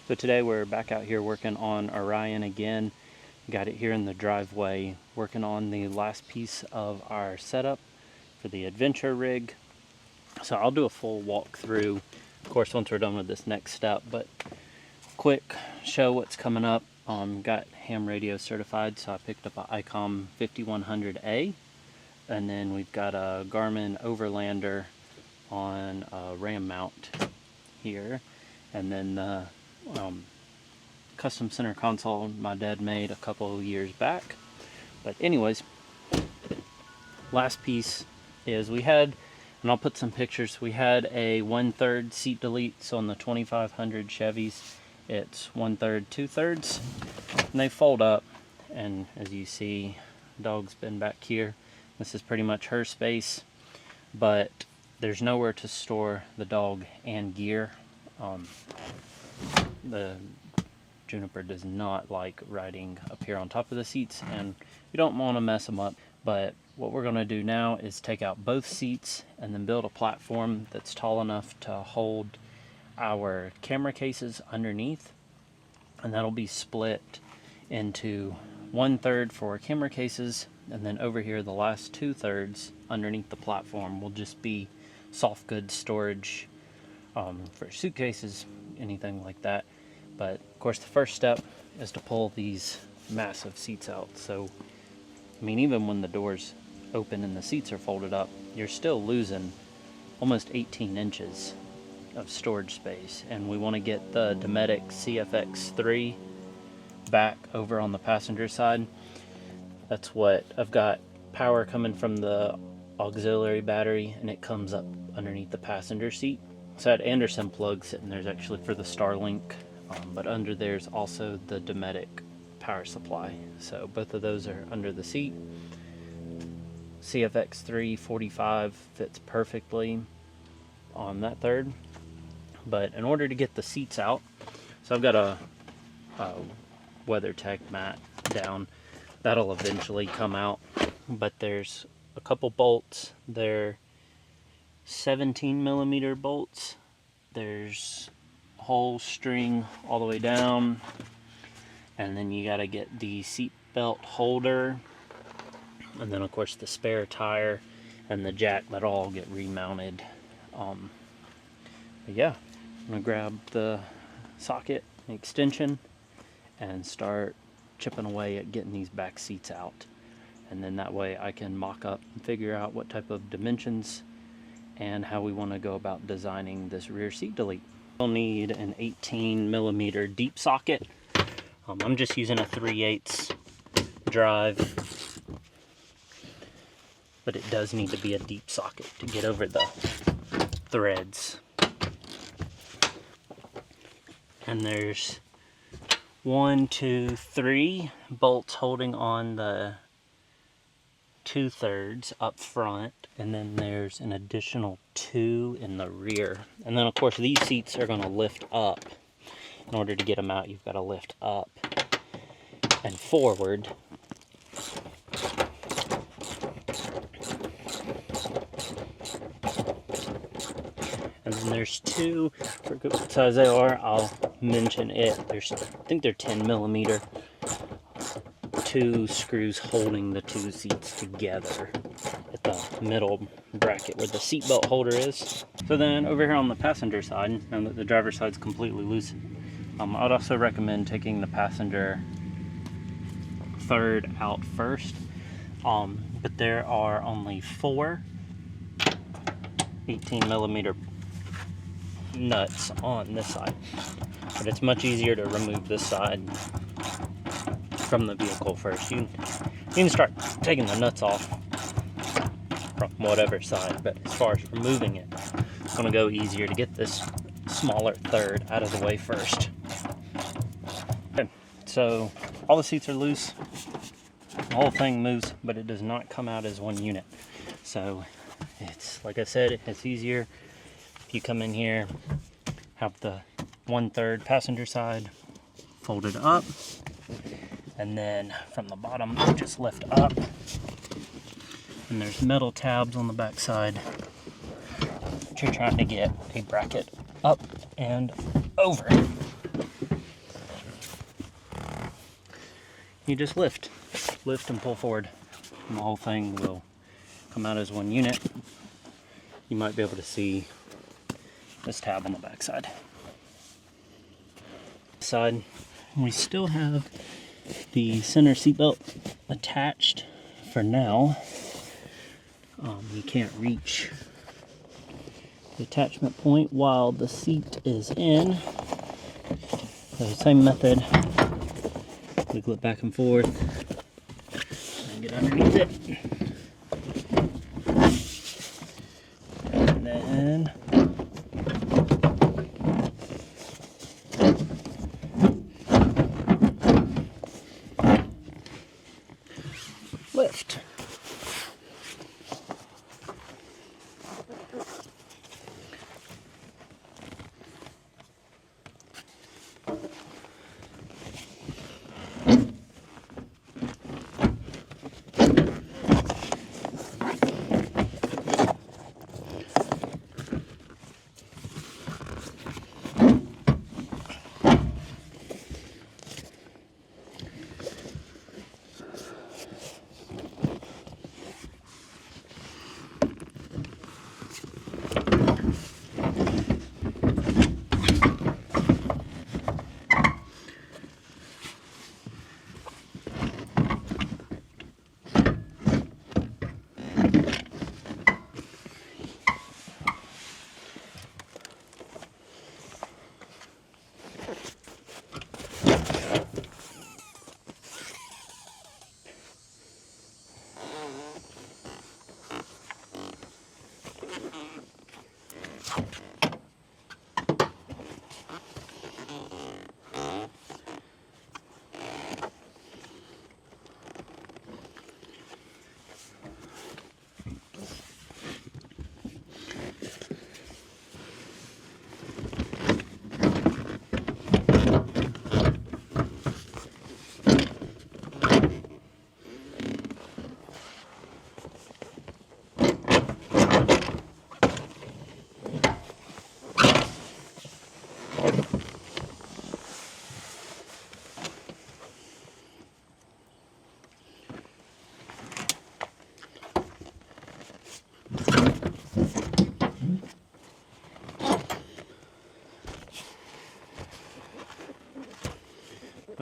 So today we're back out here working on Orion again. Got it here in the driveway, working on the last piece of our setup for the adventure rig. So I'll do a full walkthrough, of course, once we're done with this next step, but quick show what's coming up. Got ham radio certified, so I picked up an ICOM 5100A, and then we've got a Garmin Overlander on a RAM mount here, and then the custom center console my dad made a couple of years back. But anyways, last piece is we had, and I'll put some pictures, we had a 1/3 seat delete. So on the 2500 Chevys it's 1/3 2/3, and they fold up, and as you see, dog's been back here. This is pretty much her space, but there's nowhere to store the dog and gear. The Juniper does not like riding up here on top of the seats, and we don't want to mess them up. But what we're going to do now is take out both seats and then build a platform that's tall enough to hold our camera cases underneath, and that'll be split into 1/3 for camera cases, and then over here the last 2/3 underneath the platform will just be soft goods storage for suitcases, anything like that. But of course the first step is to pull these massive seats out. So I mean, even when the doors open and the seats are folded up, you're still losing almost 18 inches of storage space. And we want to get the Dometic CFX3 back over on the passenger side. That's what I've got, power coming from the auxiliary battery, and it comes up underneath the passenger seat. So I had Anderson plug sitting there's actually for the Starlink, but under there's also the Dometic power supply. So both of those are under the seat. CFX3 45 fits perfectly on that third. But in order to get the seats out, so I've got a WeatherTech mat down. That'll eventually come out, but there's a couple bolts. They're 17mm bolts. There's a whole string all the way down, and then you got to get the seat belt holder, and then of course the spare tire and the jack that all get remounted. But yeah, I'm gonna grab the socket extension and start chipping away at getting these back seats out, and then that way I can mock up and figure out what type of dimensions and how we want to go about designing this rear seat delete. We'll need an 18mm deep socket. I'm just using a 3/8 drive, but it does need to be a deep socket to get over the threads. And there's 1, 2, 3 bolts holding on the 2/3 up front, and then there's an additional 2 in the rear. And then of course these seats are going to lift up. In order to get them out, you've got to lift up and forward. And then there's 2, for what size they are, I'll mention it. I think they're 10mm. 2 screws holding the 2 seats together at the middle bracket where the seatbelt holder is. So then over here on the passenger side, now that the driver's side's completely loose, I'd also recommend taking the passenger third out first. But there are only 4 18mm nuts on this side, but it's much easier to remove this side from the vehicle first. You can start taking the nuts off from whatever side, but as far as removing it, it's going to go easier to get this smaller third out of the way first. Okay, so all the seats are loose, the whole thing moves, but it does not come out as one unit. So it's, like I said, it's easier if you come in here, have the 1/3 passenger side folded up, and then from the bottom just lift up, and there's metal tabs on the back side that you're trying to get a bracket up and over. you just lift and pull forward, and the whole thing will come out as one unit. You might be able to see this tab on the back side. We still have the center seatbelt attached for now. You can't reach the attachment point while the seat is in. So same method, wiggle it back and forth and get underneath it. And then lift.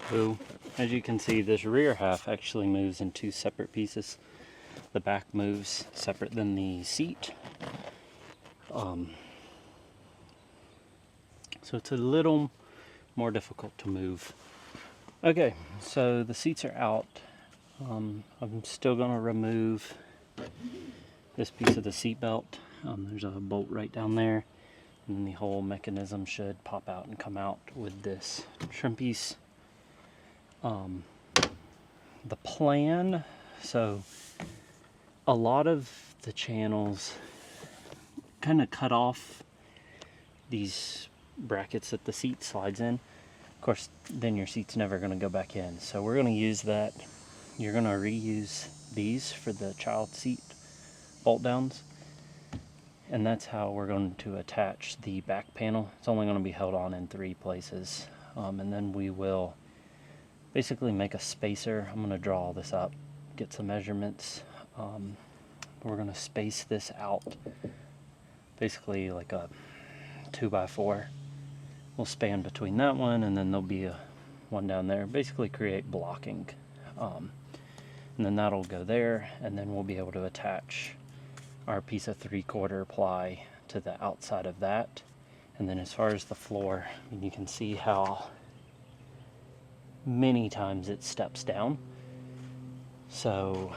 So, as you can see, this rear half actually moves in two separate pieces. The back moves separate than the seat. So it's a little more difficult to move. Okay, so the seats are out. I'm still going to remove this piece of the seat belt. There's a bolt right down there, and then the whole mechanism should pop out and come out with this trim piece. The plan, so a lot of the channels kind of cut off these brackets that the seat slides in. Of course, then your seat's never going to go back in. So we're going to use that. You're going to reuse these for the child seat bolt downs. And that's how we're going to attach the back panel. It's only going to be held on in 3 places. And then we will basically make a spacer. I'm going to draw all this up, get some measurements. We're going to space this out, basically like a 2x4. We'll span between that one, and then there'll be one down there. Basically create blocking. And then that'll go there, and then we'll be able to attach our piece of 3/4 ply to the outside of that. And then as far as the floor, you can see how many times it steps down. So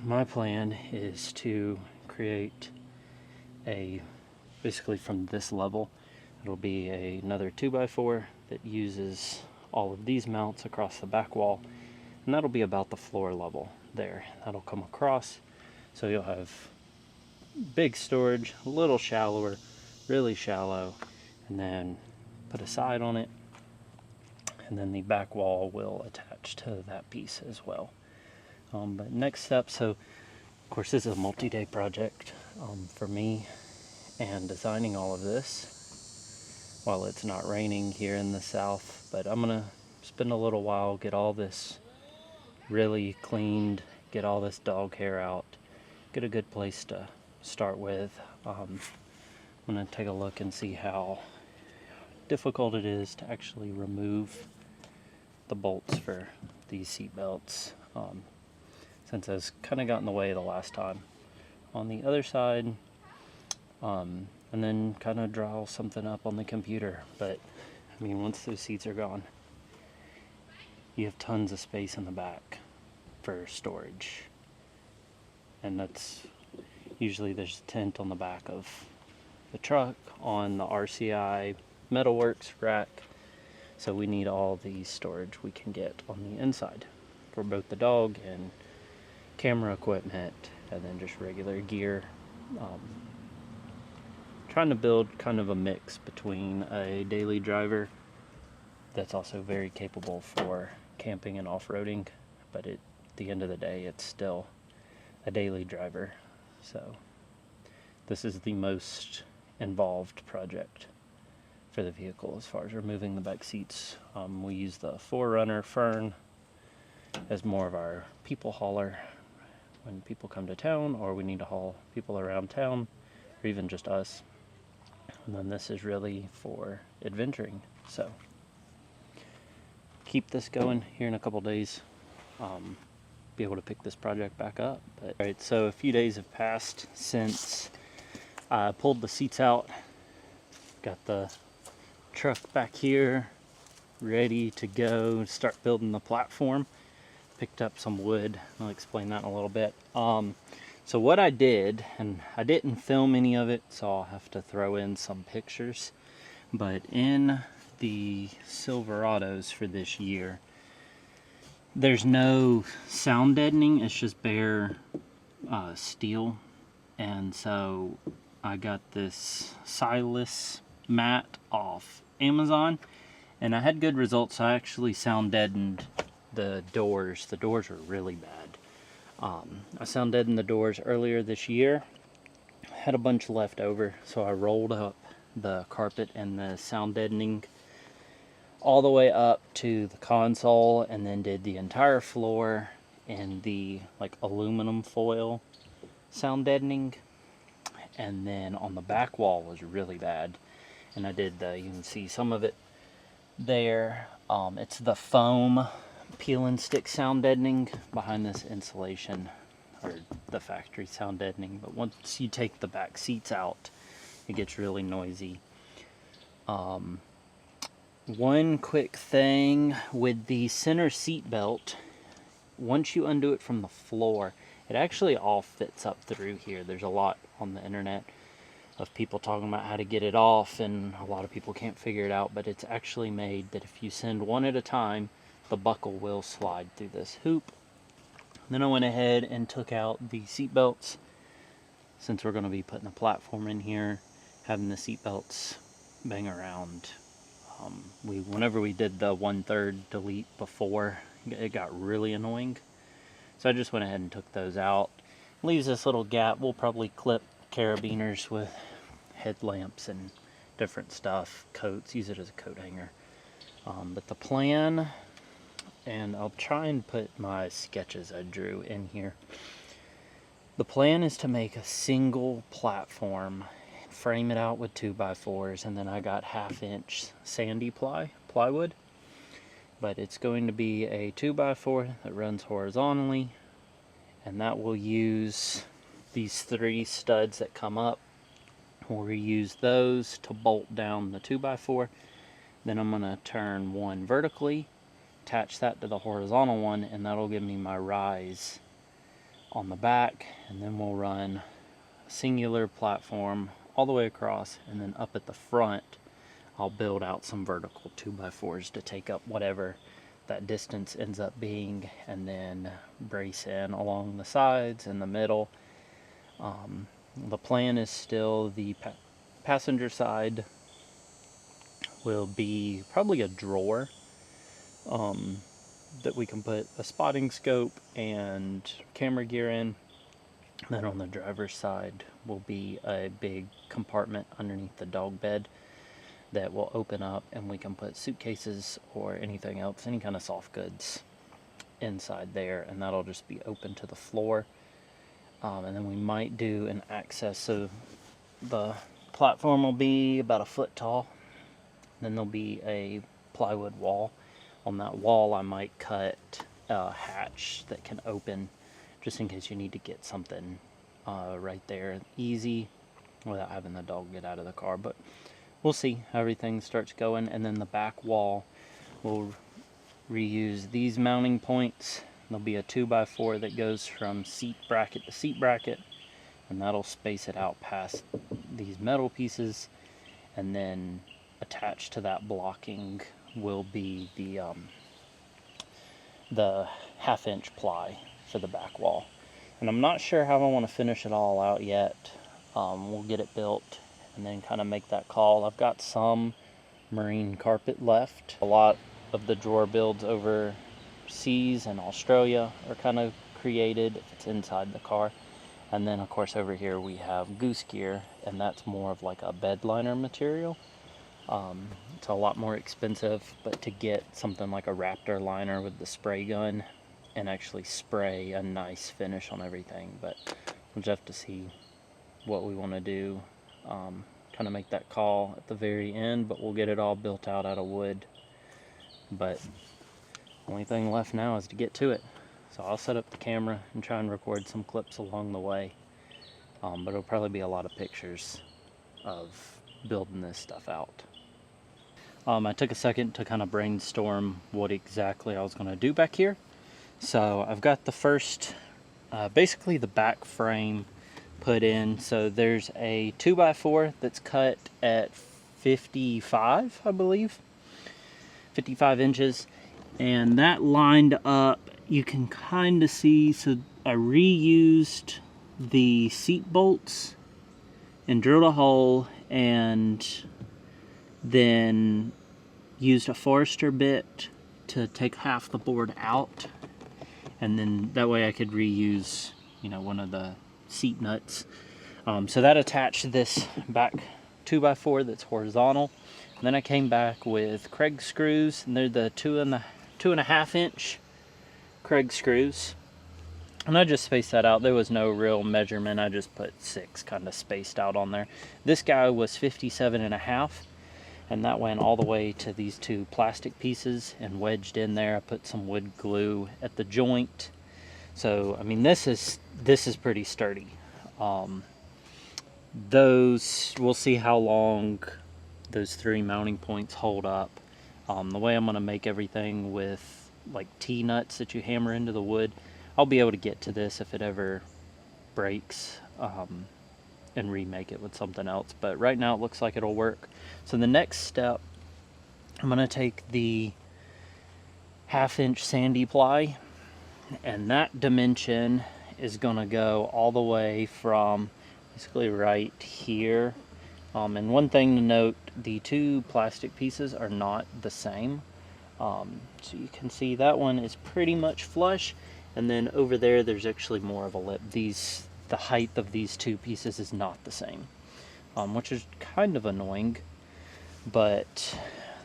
my plan is to create basically from this level, it'll be another 2x4 that uses all of these mounts across the back wall, and that'll be about the floor level there. That'll come across, so you'll have big storage, a little shallower, really shallow, and then put a side on it. And then the back wall will attach to that piece as well. But next step, so of course this is a multi-day project for me, and designing all of this while it's not raining here in the south. But I'm gonna spend a little while, get all this really cleaned, get all this dog hair out, get a good place to start with. I'm going to take a look and see how difficult it is to actually remove the bolts for these seat belts, since I was kind of got in the way the last time. On the other side, and then kind of draw something up on the computer. But I mean, once those seats are gone, you have tons of space in the back for storage, and that's usually there's a tent on the back of the truck on the RCI Metalworks rack, so we need all the storage we can get on the inside for both the dog and camera equipment, and then just regular gear. Trying to build kind of a mix between a daily driver that's also very capable for camping and off-roading, but at the end of the day it's still a daily driver. So this is the most involved project for the vehicle as far as removing the back seats. We use the 4Runner Fern as more of our people hauler when people come to town, or we need to haul people around town, or even just us. And then this is really for adventuring. So keep this going here in a couple days. Be able to pick this project back up. But, all right, so a few days have passed since I pulled the seats out. Got the truck back here ready to go, start building the platform. Picked up some wood. I'll explain that in a little bit. So what I did, and I didn't film any of it, so I'll have to throw in some pictures, but in the Silverados for this year, there's no sound deadening, it's just bare steel. And so I got this Silas mat off Amazon, and I had good results. I actually sound deadened the doors. The doors were really bad. I sound deadened the doors earlier this year. Had a bunch left over, so I rolled up the carpet and the sound deadening all the way up to the console, and then did the entire floor in the like aluminum foil sound deadening. And then on the back wall was really bad, and I did you can see some of it there. It's the foam peel and stick sound deadening behind this insulation, or the factory sound deadening. But once you take the back seats out, it gets really noisy. One quick thing with the center seat belt, once you undo it from the floor, it actually all fits up through here. There's a lot on the internet of people talking about how to get it off, and a lot of people can't figure it out, but it's actually made that if you send one at a time, the buckle will slide through this hoop. Then I went ahead and took out the seat belts, since we're going to be putting a platform in here, having the seat belts bang around. Whenever we did the 1/3 delete before, it got really annoying. So I just went ahead and took those out. Leaves this little gap. We'll probably clip carabiners with headlamps and different stuff, coats, use it as a coat hanger. But the plan, and I'll try and put my sketches I drew in here. The plan is to make a single platform, frame it out with 2x4s, and then I got 1/2-inch Sandieply plywood. But it's going to be a 2x4 that runs horizontally, and that will use these 3 studs that come up. We'll reuse those to bolt down the 2x4. Then I'm going to turn one vertically, attach that to the horizontal one, and that'll give me my rise on the back. And then we'll run a singular platform all the way across, and then up at the front I'll build out some vertical 2x4s to take up whatever that distance ends up being, and then brace in along the sides and the middle. The plan is still the passenger side will be probably a drawer that we can put a spotting scope and camera gear in. Then on the driver's side will be a big compartment underneath the dog bed that will open up, and we can put suitcases or anything else, any kind of soft goods inside there, and that'll just be open to the floor. And then we might do an access, so the platform will be about a foot tall. Then there'll be a plywood wall. On that wall I might cut a hatch that can open, just in case you need to get something right there easy without having the dog get out of the car. But we'll see how everything starts going. And then the back wall, we'll reuse these mounting points. There'll be a 2x4 that goes from seat bracket to seat bracket, and that'll space it out past these metal pieces. And then attached to that blocking will be the 1/2-inch ply for the back wall. And I'm not sure how I want to finish it all out yet. We'll get it built and then kind of make that call. I've got some marine carpet left. A lot of the drawer builds overseas in Australia are kind of created if it's inside the car. And then of course over here we have Goose Gear, and that's more of like a bed liner material. It's a lot more expensive, but to get something like a Raptor liner with the spray gun and actually spray a nice finish on everything. But we'll just have to see what we want to do, kind of make that call at the very end, but we'll get it all built out of wood. But only thing left now is to get to it. So I'll set up the camera and try and record some clips along the way, but it'll probably be a lot of pictures of building this stuff out. I took a second to kind of brainstorm what exactly I was going to do back here. So I've got the first, basically the back frame put in. So there's a 2x4 that's cut at 55, I believe, 55 inches. And that lined up, you can kind of see, so I reused the seat bolts and drilled a hole, and then used a Forester bit to take half the board out, and then that way I could reuse, you know, one of the seat nuts. So that attached this back 2x4 that's horizontal. And then I came back with Kreg screws, and they're the 2.5 inch Kreg screws. And I just spaced that out. There was no real measurement. I just put 6 kind of spaced out on there. This guy was 57.5, and that went all the way to these 2 plastic pieces and wedged in there. I put some wood glue at the joint. So I mean, this is pretty sturdy. Those, we'll see how long those 3 mounting points hold up. The way I'm going to make everything with like T-nuts that you hammer into the wood, I'll be able to get to this if it ever breaks, and remake it with something else. But right now it looks like it'll work. So the next step, I'm going to take the 1/2 inch Sandieply, and that dimension is going to go all the way from basically right here. And one thing to note, the 2 plastic pieces are not the same. So you can see that one is pretty much flush, and then over there there's actually more of a lip. The height of these 2 pieces is not the same, which is kind of annoying. But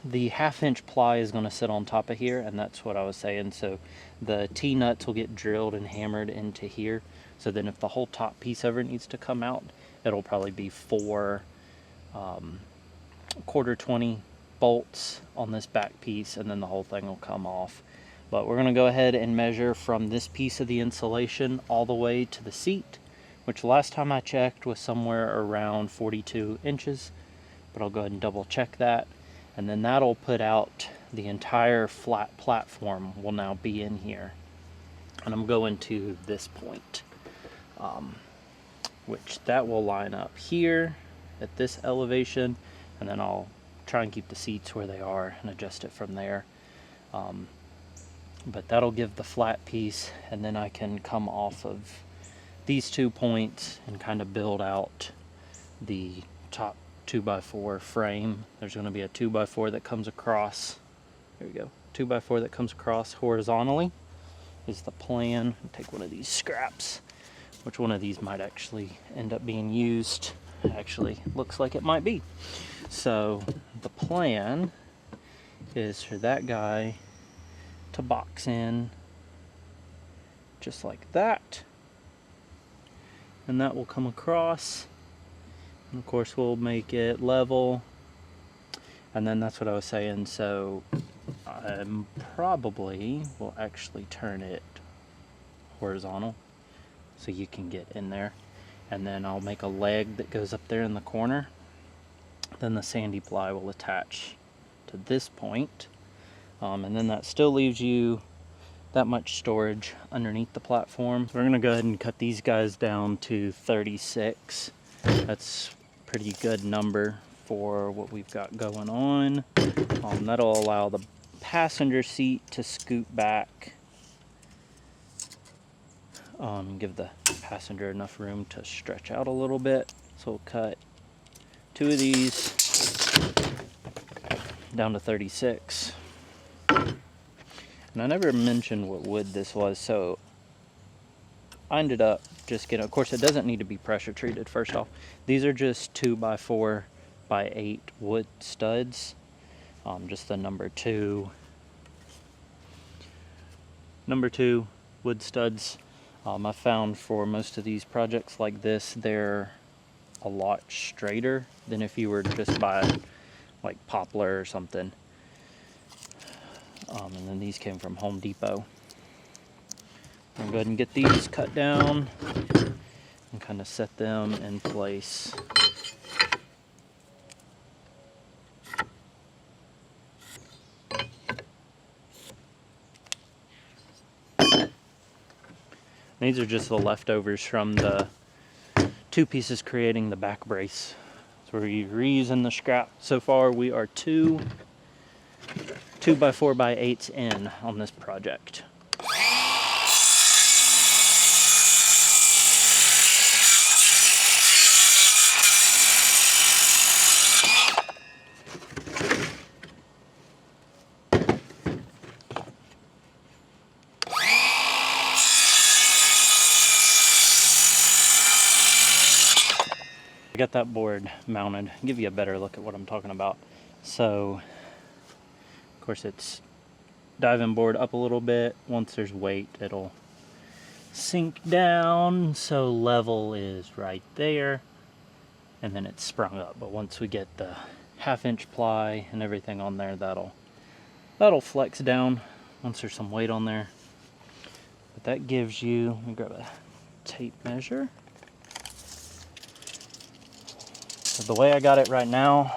the 1/2 inch ply is going to sit on top of here, and that's what I was saying. So the T-nuts will get drilled and hammered into here. So then if the whole top piece ever needs to come out, it'll probably be 4 1/4-20 bolts on this back piece, and then the whole thing will come off. But we're going to go ahead and measure from this piece of the insulation all the way to the seat, which last time I checked was somewhere around 42 inches, but I'll go ahead and double check that. And then that'll put out the entire flat platform will now be in here. And I'm going to this point, which that will line up here at this elevation, and then I'll try and keep the seats where they are and adjust it from there. But that'll give the flat piece, and then I can come off of these 2 points and kind of build out the top 2x4 frame. There's going to be a 2x4 that comes across, there we go, 2x4 that comes across horizontally is the plan. I'll take one of these scraps, which one of these might actually end up being used. Actually looks like it might be. So the plan is for that guy to box in just like that. And that will come across. And of course we'll make it level. And then that's what I was saying, so I probably will actually turn it horizontal so you can get in there. And then I'll make a leg that goes up there in the corner. Then the Sandieply will attach to this point. And then that still leaves you that much storage underneath the platform. So we're gonna go ahead and cut these guys down to 36. That's a pretty good number for what we've got going on. That'll allow the passenger seat to scoot back. Give the passenger enough room to stretch out a little bit. So we'll cut 2 of these down to 36. And I never mentioned what wood this was, so I ended up just getting, of course it doesn't need to be pressure treated first off. These are just 2x4x8 wood studs. Just the number two wood studs. I found for most of these projects like this, they're a lot straighter than if you were to just buy like poplar or something. And then these came from Home Depot. I'm gonna go ahead and get these cut down and kind of set them in place. These are just the leftovers from the 2 pieces creating the back brace. So we're reusing the scrap. So far we are 2 2x4x8s in on this project. I got that board mounted. I'll give you a better look at what I'm talking about. So, of course, it's diving board up a little bit. Once there's weight, it'll sink down. So level is right there, and then it's sprung up. But once we get the 1/2-inch ply and everything on there, that'll flex down once there's some weight on there. But that gives you, let me grab a tape measure. So the way I got it right now,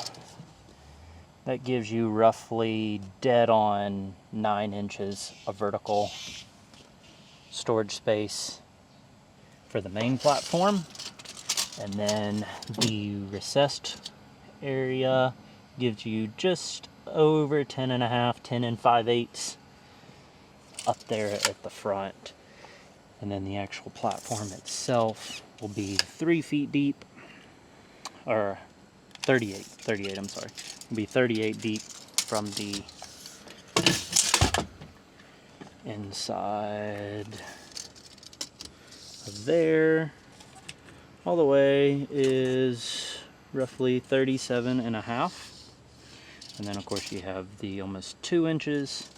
that gives you roughly dead on 9 inches of vertical storage space for the main platform. And then the recessed area gives you just over 10.5, 10 5/8 up there at the front. And then the actual platform itself will be 3 feet deep, or 38, I'm sorry. It'll be 38 deep from the inside of there. All the way is roughly 37.5. And then of course you have the almost 2 inches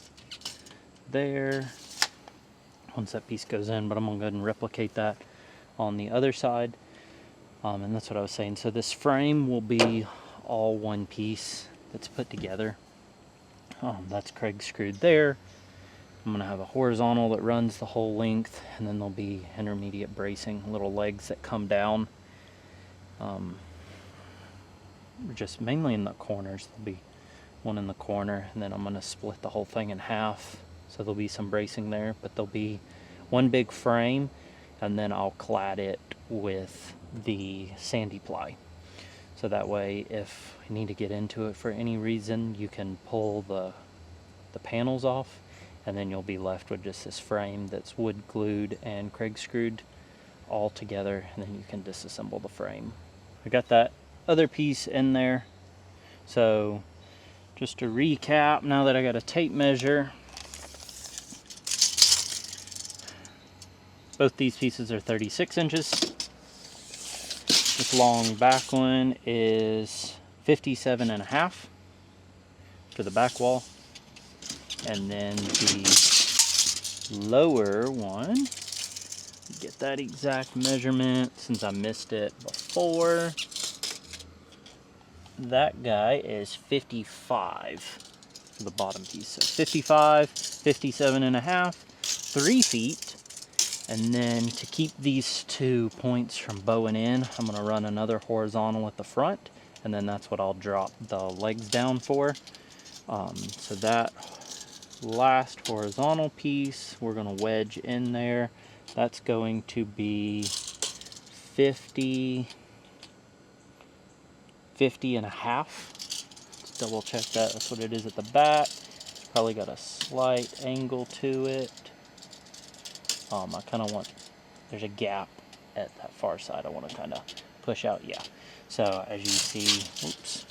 there once that piece goes in, but I'm gonna go ahead and replicate that on the other side. And that's what I was saying. So this frame will be all one piece that's put together. That's Kreg screwed there. I'm gonna have a horizontal that runs the whole length, and then there'll be intermediate bracing, little legs that come down. Just mainly in the corners. There'll be one in the corner, and then I'm gonna split the whole thing in half. So there'll be some bracing there, but there'll be one big frame, and then I'll clad it with the Sandieply. So that way, if you need to get into it for any reason, you can pull the panels off, and then you'll be left with just this frame that's wood glued and Kreg screwed all together, and then you can disassemble the frame. I got that other piece in there. So just to recap, now that I got a tape measure, both these pieces are 36 inches. This long back one is 57.5 for the back wall. And then the lower one get that exact measurement since I missed it before. That guy is 55 for the bottom piece. So 55, 57 and a half, 3 feet. And then to keep these 2 points from bowing in, I'm going to run another horizontal at the front, and then that's what I'll drop the legs down for. So that last horizontal piece we're going to wedge in there. That's going to be 50 and a half. Let's double check that. That's what it is at the back. It's probably got a slight angle to it. I kind of want, there's a gap at that far side I want to kind of push out. Yeah. So as you see, oops,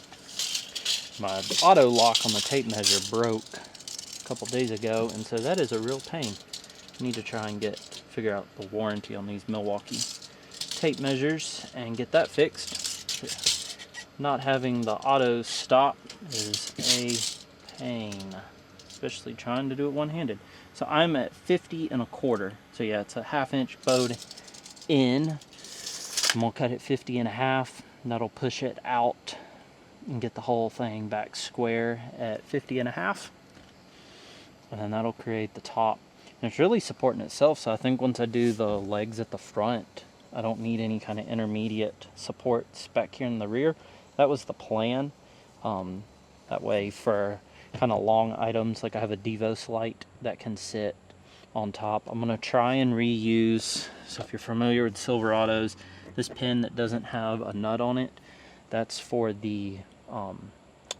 my auto lock on the tape measure broke a couple days ago, and so that is a real pain. I need to try and figure out the warranty on these Milwaukee tape measures and get that fixed. Not having the auto stop is a pain, especially trying to do it one-handed. So I'm at 50 and a quarter. So yeah, it's a 1/2 inch bowed in. I'm gonna cut it 50 and a half. And that'll push it out and get the whole thing back square at 50 and a half. And then that'll create the top. And it's really supporting itself. So I think once I do the legs at the front, I don't need any kind of intermediate supports back here in the rear. That was the plan. That way for kind of long items, like I have a Devos light that can sit on top. I'm going to try and reuse, so if you're familiar with Silverados, this pin that doesn't have a nut on it, that's for the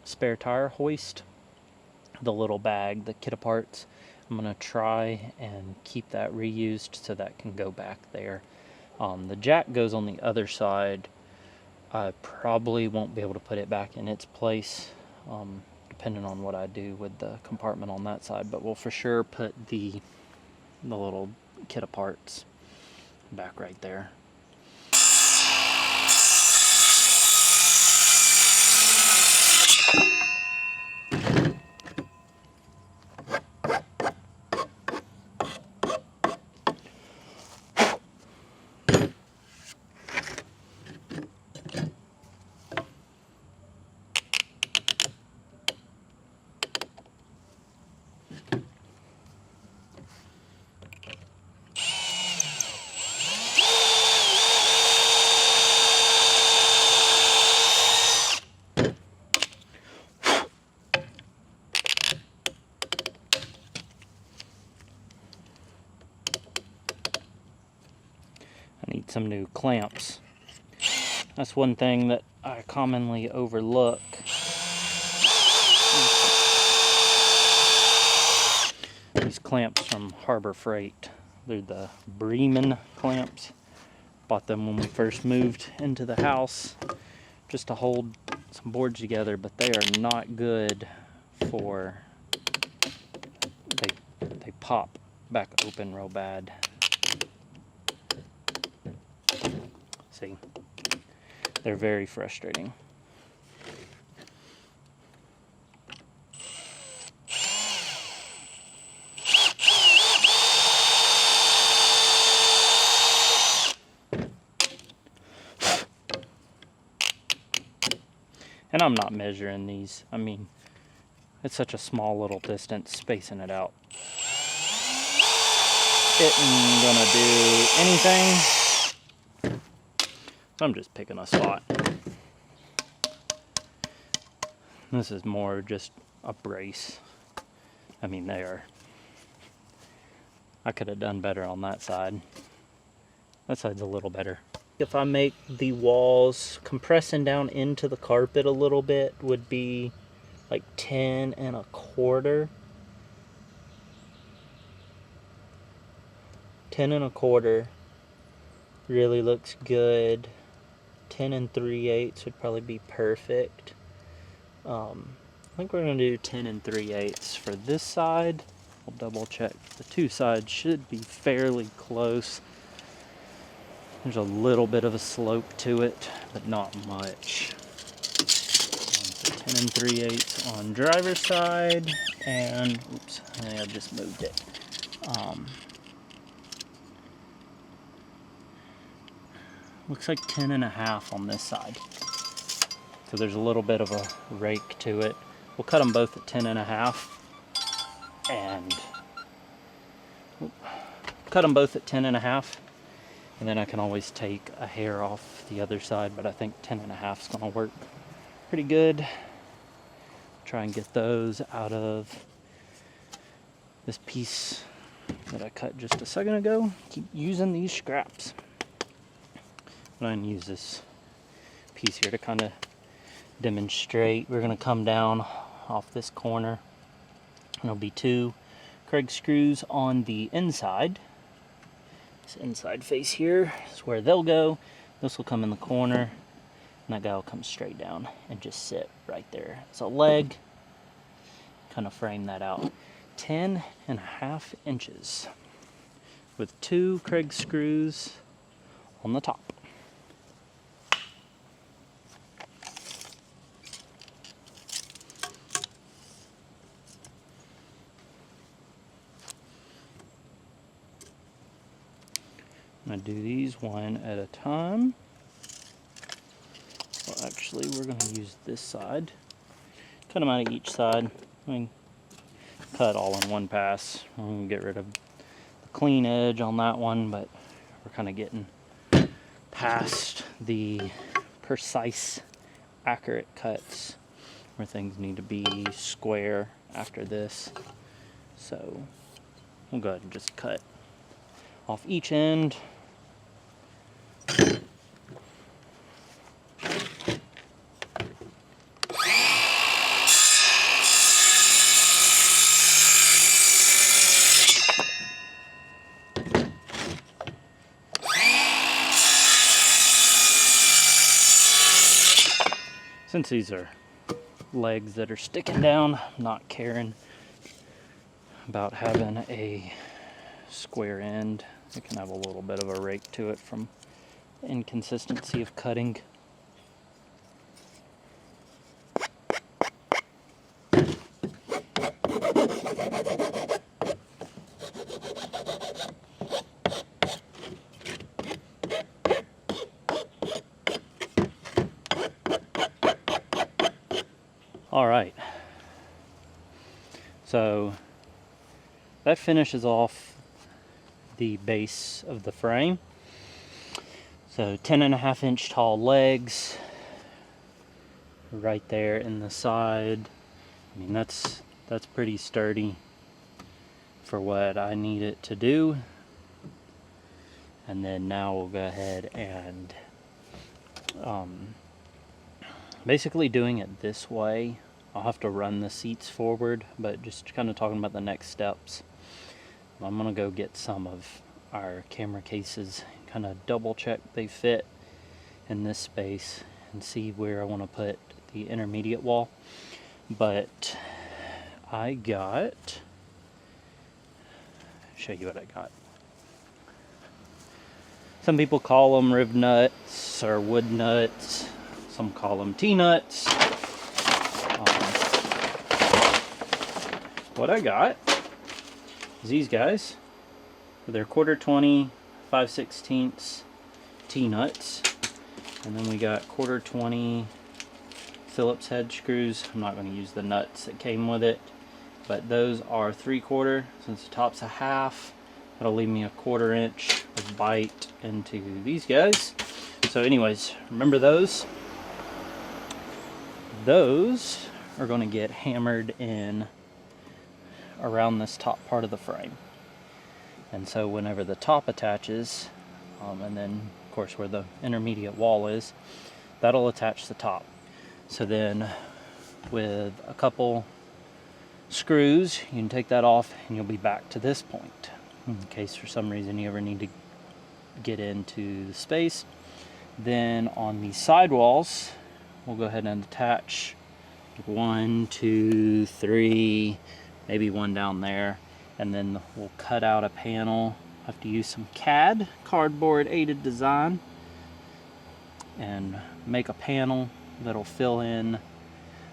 spare tire hoist, the little bag, the kit parts. I'm going to try and keep that reused so that can go back there. The jack goes on the other side. I probably won't be able to put it back in its place, depending on what I do with the compartment on that side, but we'll for sure put the little kit of parts back right there. I need some new clamps. That's one thing that I commonly overlook. These clamps from Harbor Freight. They're the Bremen clamps. Bought them when we first moved into the house just to hold some boards together, but they are not good for, they pop back open real bad. See, they're very frustrating. And I'm not measuring these. I mean, it's such a small little distance, spacing it out isn't gonna do anything. So I'm just picking a spot. This is more just a brace. I mean, I could have done better on that side. That side's a little better. If I make the walls, compressing down into the carpet a little bit would be like 10 and a quarter. 10 and a quarter really looks good. 10 and 3/8 would probably be perfect. I think we're going to do 10 and 3/8 for this side. We'll double check. The two sides should be fairly close. There's a little bit of a slope to it, but not much. So 10 and 3/8 on driver's side, and oops, I just moved it. looks like 10.5 on this side. So there's a little bit of a rake to it. We'll cut them both at 10.5 and cut them both at 10.5, and then I can always take a hair off the other side, but I think 10.5 is going to work pretty good. Try and get those out of this piece that I cut just a second ago. Keep using these scraps. I'm going to use this piece here to kind of demonstrate. We're going to come down off this corner. There'll be 2 Kreg screws on the inside. This inside face here is where they'll go. This will come in the corner, and that guy will come straight down and just sit right there as a leg. Kind of frame that out. 10.5 inches with 2 Kreg screws on the top. I'm going to do these one at a time. Well, actually, we're going to use this side. Cut them out of each side. I mean, cut all in one pass. I'm going to get rid of the clean edge on that one, but we're kind of getting past the precise, accurate cuts where things need to be square after this. So we'll go ahead and just cut off each end. Since these are legs that are sticking down, I'm not caring about having a square end. It can have a little bit of a rake to it from the inconsistency of cutting. All right, so that finishes off the base of the frame. So 10.5 inch tall legs right there in the side. I mean, that's pretty sturdy for what I need it to do. And then now we'll go ahead and basically doing it this way. I'll have to run the seats forward, but just kind of talking about the next steps. I'm gonna go get some of our camera cases, kind of double check they fit in this space and see where I want to put the intermediate wall. But I got, show you what I got. Some people call them rib nuts or wood nuts. Some call them T-nuts. What I got is these guys. They're 1/4 20, 5/16 T-nuts. And then we got 1/4 20 Phillips head screws. I'm not going to use the nuts that came with it, but those are 3/4. Since the top's a half, that'll leave me a 1/4 inch of bite into these guys. So anyways, remember those. Those are going to get hammered in around this top part of the frame. And so whenever the top attaches, and then of course where the intermediate wall is, that'll attach the top. So then with a couple screws, you can take that off and you'll be back to this point in case for some reason you ever need to get into the space. Then on the side walls, we'll go ahead and attach 1, 2, 3, maybe one down there, and then we'll cut out a panel. I have to use some CAD, cardboard aided design, and make a panel that'll fill in.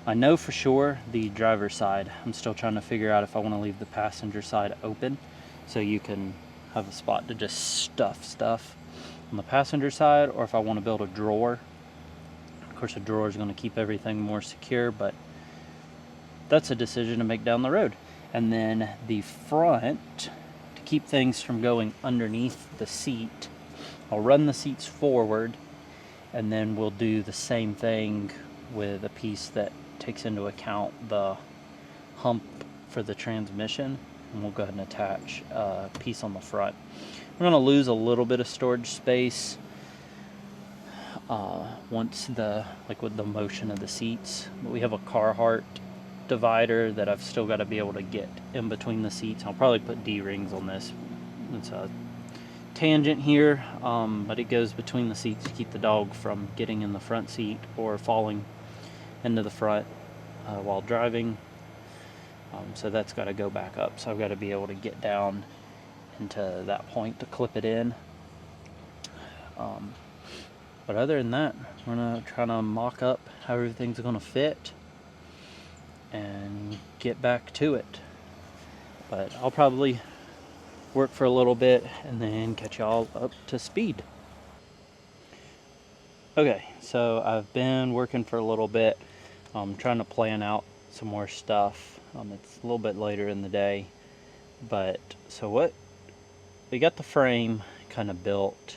I know for sure the driver's side. I'm still trying to figure out if I want to leave the passenger side open so you can have a spot to just stuff stuff. on the passenger side, or if I want to build a drawer. Of course, a drawer is going to keep everything more secure, but that's a decision to make down the road. And then the front, to keep things from going underneath the seat, I'll run the seats forward, and then we'll do the same thing with a piece that takes into account the hump for the transmission, and we'll go ahead and attach a piece on the front. We're going to lose a little bit of storage space once with the motion of the seats, but we have a Carhartt divider that I've still got to be able to get in between the seats. I'll probably put D-rings on this. It's a tangent here, but it goes between the seats to keep the dog from getting in the front seat or falling into the front while driving. So that's got to go back up, so I've got to be able to get down into that point to clip it in. But other than that, we're going to try to mock up how everything's going to fit and get back to it. But I'll probably work for a little bit and then catch y'all up to speed. Okay, so I've been working for a little bit, trying to plan out some more stuff. It's a little bit later in the day, but so we got the frame kind of built.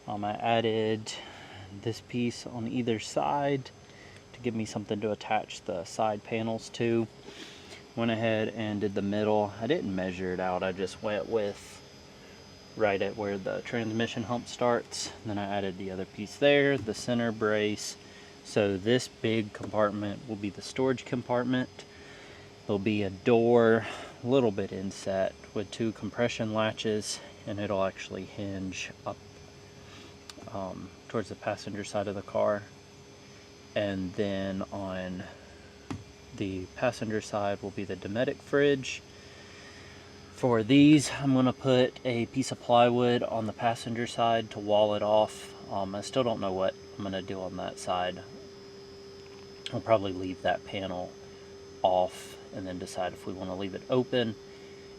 I added this piece on either side to give me something to attach the side panels to. Went ahead and did the middle. I didn't measure it out, I just went with right at where the transmission hump starts. Then I added the other piece there, the center brace. So this big compartment will be the storage compartment. There'll be a door, a little bit inset with 2 compression latches, and it'll actually hinge up towards the passenger side of the car. And then on the passenger side will be the Dometic fridge. For these, I'm going to put a piece of plywood on the passenger side to wall it off. I still don't know what I'm going to do on that side. I'll probably leave that panel off and then decide if we want to leave it open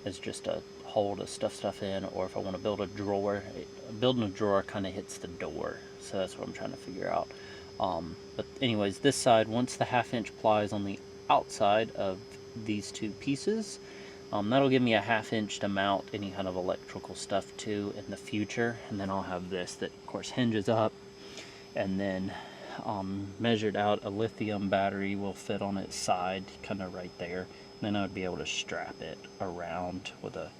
as just a hole to stuff in, or if I want to build a drawer. Building a drawer kind of hits the door, so that's what I'm trying to figure out. But anyways, this side, once the 1/2-inch ply is on the outside of these 2 pieces, that'll give me a 1/2-inch to mount any kind of electrical stuff to in the future. And then I'll have this that of course hinges up, and then measured out a lithium battery will fit on its side, kind of right there. And then I would be able to strap it around with a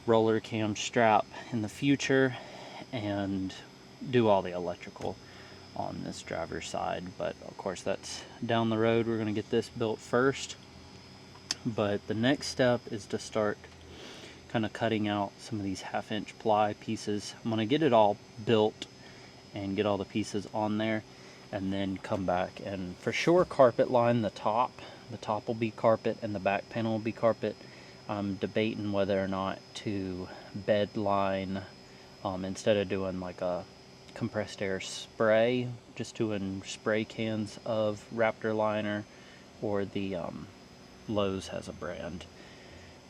roller cam strap in the future and do all the electrical on this driver's side. But of course that's down the road. We're going to get this built first, but the next step is to start kind of cutting out some of these 1/2-inch ply pieces. I'm going to get it all built and get all the pieces on there, and then come back and for sure carpet line the top. The top will be carpet and the back panel will be carpet. I'm debating whether or not to bed line, instead of doing like a compressed air spray, just doing spray cans of Raptor liner, or the Lowe's has a brand,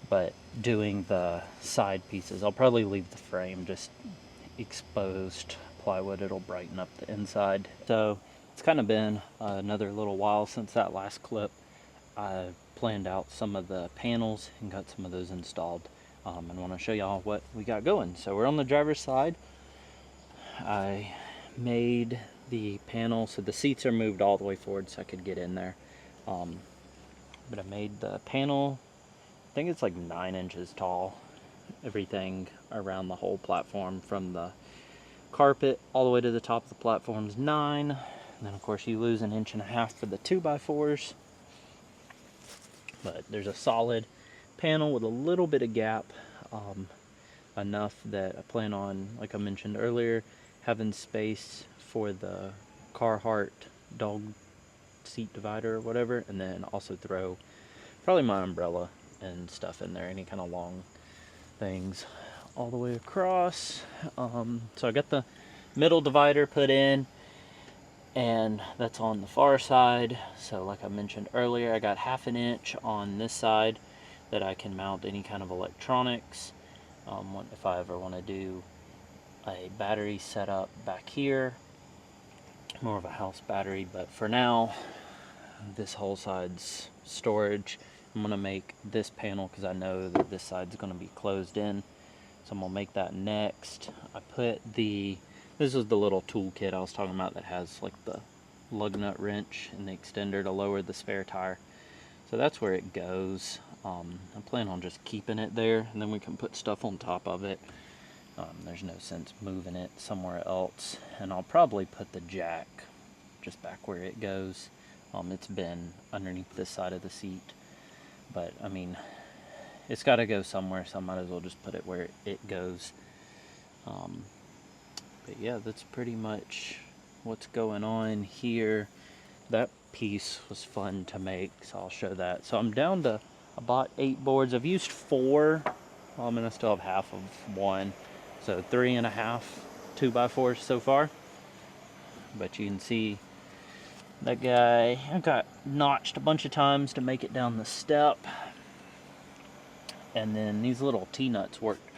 but doing the side pieces. I'll probably leave the frame just exposed plywood. It'll brighten up the inside. So it's kind of been another little while since that last clip. I planned out some of the panels and got some of those installed, and want to show y'all what we got going. So we're on the driver's side. I made the panel so the seats are moved all the way forward so I could get in there, but I made the panel, I think it's like 9 inches tall, everything around the whole platform from the carpet all the way to the top of the platform is 9, and then of course you lose 1.5 inches for the 2x4s. But there's a solid panel with a little bit of gap, enough that I plan on, like I mentioned earlier, having space for the Carhartt dog seat divider or whatever, and then also throw probably my umbrella and stuff in there, any kind of long things all the way across. So I got the middle divider put in, and that's on the far side. So like I mentioned earlier, I got 1/2 inch on this side that I can mount any kind of electronics. If I ever want to do a battery set up back here, more of a house battery, but for now this whole side's storage. I'm going to make this panel because I know that this side's going to be closed in, so I'm going to make that next. I put this is the little tool kit I was talking about that has like the lug nut wrench and the extender to lower the spare tire. So that's where it goes. I plan on just keeping it there, and then we can put stuff on top of it. There's no sense moving it somewhere else. And I'll probably put the jack just back where it goes. It's been underneath this side of the seat, but I mean, it's got to go somewhere, so I might as well just put it where it goes. But yeah, that's pretty much what's going on here. That piece was fun to make, so I'll show that. So I'm down to, I bought 8 boards. I've used 4, and I still have half of one, so 3.5 2x4s so far. But you can see that guy, I got notched a bunch of times to make it down the step, and then these little T-nuts worked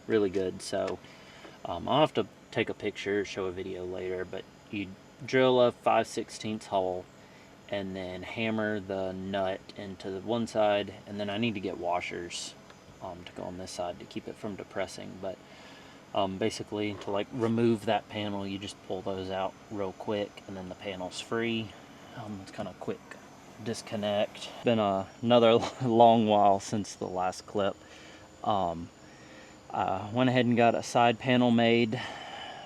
really good. So I'll have to take a picture, show a video later, but you drill a 5/16 hole and then hammer the nut into the one side, and then I need to get washers to go on this side to keep it from depressing. But basically, to like remove that panel, you just pull those out real quick, and then the panel's free. It's kind of quick disconnect. Been another long while since the last clip. I went ahead and got a side panel made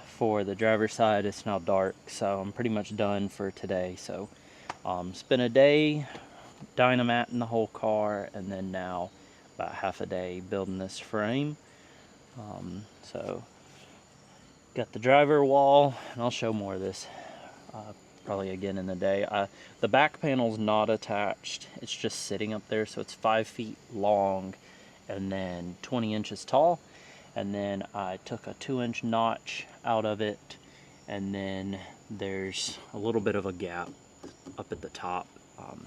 for the driver's side. It's now dark, so I'm pretty much done for today. So spent a day dynamating the whole car, and then now about half a day building this frame. So got the driver wall, and I'll show more of this probably again in the day. The back panel's not attached, it's just sitting up there, so it's 5 feet long and then 20 inches tall. And then I took a 2-inch notch out of it, and then there's a little bit of a gap up at the top.